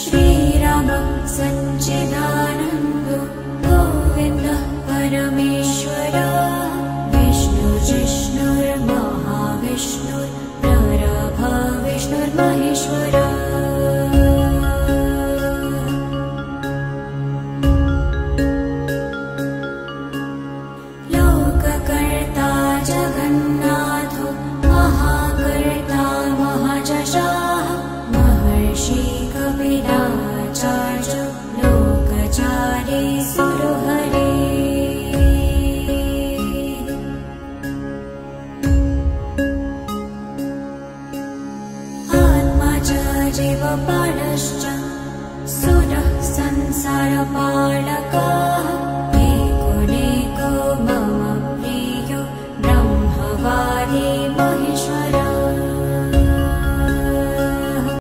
श्रीराम सच्चिदानन्दो गोविन्दः परमेश्वर विष्णुर्महाविष्णुर्प्रभा विष्णुर्महेश्वर लोककर्ता जगन्नाथो महाकर्ता महायशाः महर्षि कपिलाचार्य लोकचारी सुरहरे जीवपालश्च सुरः संसारपालकः